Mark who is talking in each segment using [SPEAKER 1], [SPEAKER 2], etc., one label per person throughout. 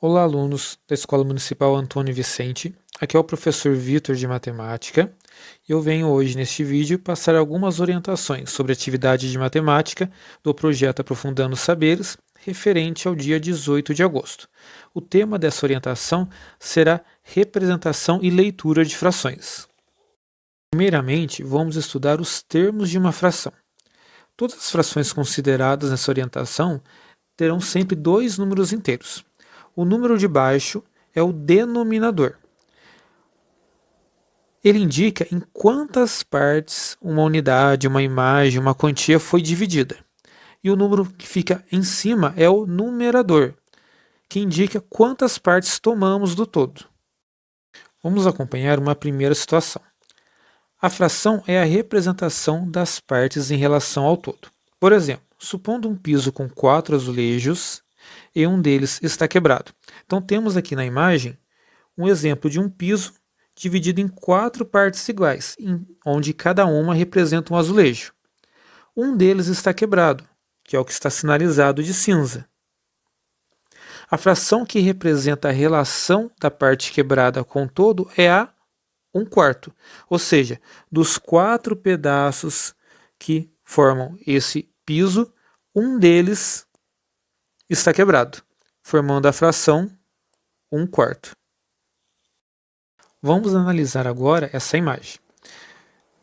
[SPEAKER 1] Olá, alunos da Escola Municipal Antônio Vicente. Aqui é o professor Vitor de Matemática e eu venho hoje neste vídeo passar algumas orientações sobre a atividade de matemática do projeto Aprofundando Saberes, referente ao dia 18 de agosto. O tema dessa orientação será representação e leitura de frações. Primeiramente, vamos estudar os termos de uma fração. Todas as frações consideradas nessa orientação terão sempre dois números inteiros. O número de baixo é o denominador. Ele indica em quantas partes uma unidade, uma imagem, uma quantia foi dividida. E o número que fica em cima é o numerador, que indica quantas partes tomamos do todo. Vamos acompanhar uma primeira situação. A fração é a representação das partes em relação ao todo. Por exemplo, supondo um piso com 4 azulejos e um deles está quebrado. Então temos aqui na imagem um exemplo de um piso dividido em 4 partes iguais, onde cada uma representa um azulejo. Um deles está quebrado, que é o que está sinalizado de cinza. A fração que representa a relação da parte quebrada com o todo é a 1/4, ou seja, dos 4 pedaços que formam esse piso, um deles está quebrado, formando a fração 1/4. Vamos analisar agora essa imagem.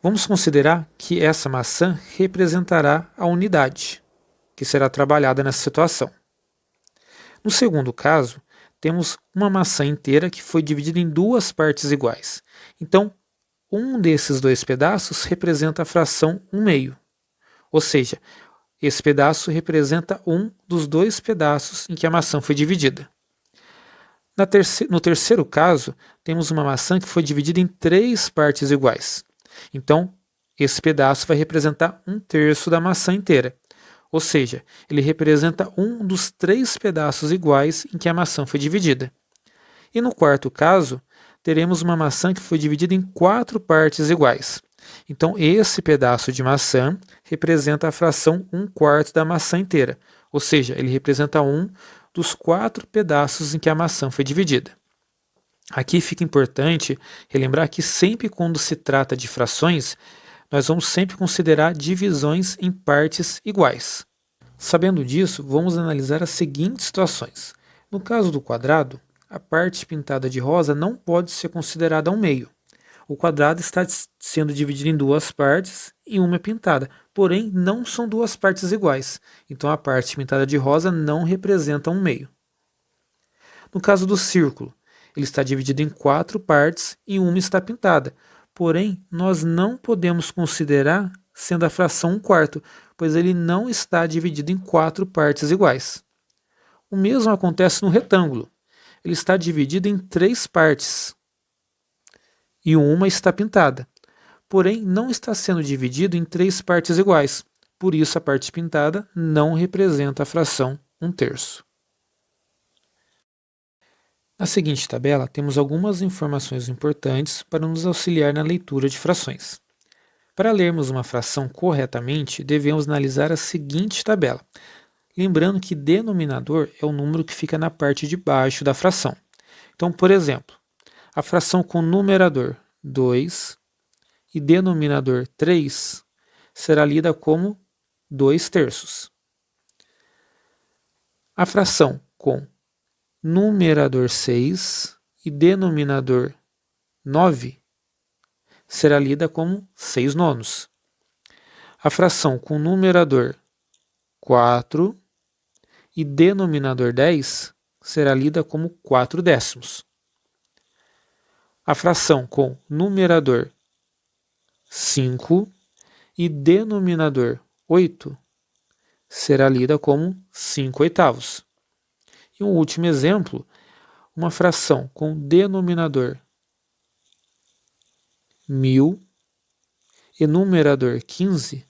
[SPEAKER 1] Vamos considerar que essa maçã representará a unidade, que será trabalhada nessa situação. No segundo caso, temos uma maçã inteira que foi dividida em 2 partes iguais. Então, um desses 2 pedaços representa a fração 1/2. Ou seja, esse pedaço representa um dos 2 pedaços em que a maçã foi dividida. No terceiro caso, temos uma maçã que foi dividida em 3 partes iguais. Então, esse pedaço vai representar 1/3 da maçã inteira. Ou seja, ele representa um dos 3 pedaços iguais em que a maçã foi dividida. E no quarto caso, teremos uma maçã que foi dividida em 4 partes iguais. Então, esse pedaço de maçã representa a fração 1/4 da maçã inteira. Ou seja, ele representa um dos 4 pedaços em que a maçã foi dividida. Aqui fica importante relembrar que sempre quando se trata de frações, nós vamos sempre considerar divisões em partes iguais. Sabendo disso, vamos analisar as seguintes situações. No caso do quadrado, a parte pintada de rosa não pode ser considerada 1/2. O quadrado está sendo dividido em 2 partes e uma é pintada, porém não são 2 partes iguais, então a parte pintada de rosa não representa 1/2. No caso do círculo, ele está dividido em 4 partes e uma está pintada, porém nós não podemos considerar sendo a fração 1/4, pois ele não está dividido em 4 partes iguais. O mesmo acontece no retângulo. Ele está dividido em 3 partes e uma está pintada, porém não está sendo dividido em 3 partes iguais, por isso a parte pintada não representa a fração 1/3. Na seguinte tabela, temos algumas informações importantes para nos auxiliar na leitura de frações. Para lermos uma fração corretamente, devemos analisar a seguinte tabela, lembrando que denominador é o número que fica na parte de baixo da fração. Então, por exemplo, a fração com numerador 2 e denominador 3 será lida como 2/3. A fração com numerador 6 e denominador 9 será lida como 6/9. A fração com numerador 4 e denominador 10 será lida como 4/10. A fração com numerador 5 e denominador 8 será lida como 5/8. E um último exemplo, uma fração com denominador 1000 e numerador 15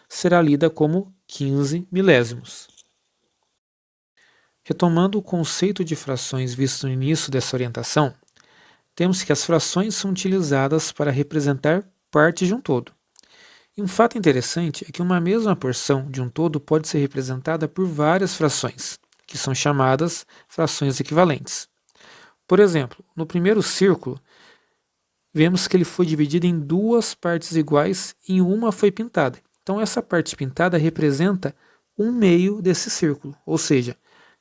[SPEAKER 1] será lida como 15 milésimos. Retomando o conceito de frações visto no início dessa orientação, temos que as frações são utilizadas para representar partes de um todo. E um fato interessante é que uma mesma porção de um todo pode ser representada por várias frações, que são chamadas frações equivalentes. Por exemplo, no primeiro círculo, vemos que ele foi dividido em duas partes iguais e uma foi pintada. Então, essa parte pintada representa um meio desse círculo, ou seja,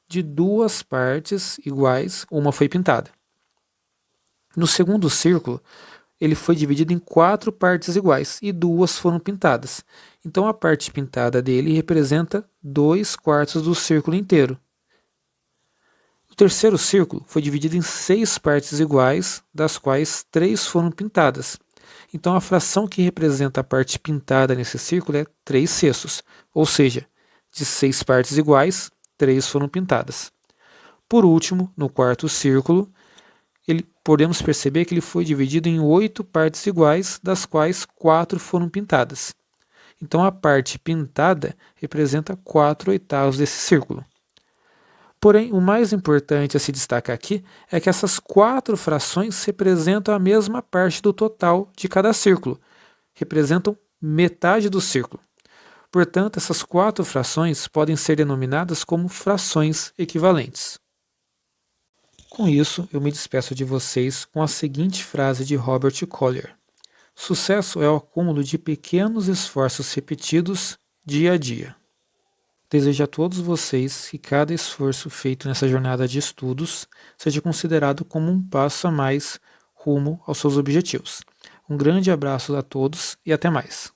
[SPEAKER 1] de duas partes iguais, uma foi pintada. No segundo círculo, ele foi dividido em quatro partes iguais e duas foram pintadas. Então, a parte pintada dele representa 2/4 do círculo inteiro. O terceiro círculo foi dividido em 6 partes iguais, das quais 3 foram pintadas. Então, a fração que representa a parte pintada nesse círculo é 3/6, ou seja, de 6 partes iguais, 3 foram pintadas. Por último, no quarto círculo, podemos perceber que ele foi dividido em 8 partes iguais, das quais 4 foram pintadas. Então, a parte pintada representa 4/8 desse círculo. Porém, o mais importante a se destacar aqui é que essas 4 frações representam a mesma parte do total de cada círculo, representam metade do círculo. Portanto, essas 4 frações podem ser denominadas como frações equivalentes. Com isso, eu me despeço de vocês com a seguinte frase de Robert Collier: sucesso é o acúmulo de pequenos esforços repetidos dia a dia. Desejo a todos vocês que cada esforço feito nessa jornada de estudos seja considerado como um passo a mais rumo aos seus objetivos. Um grande abraço a todos e até mais.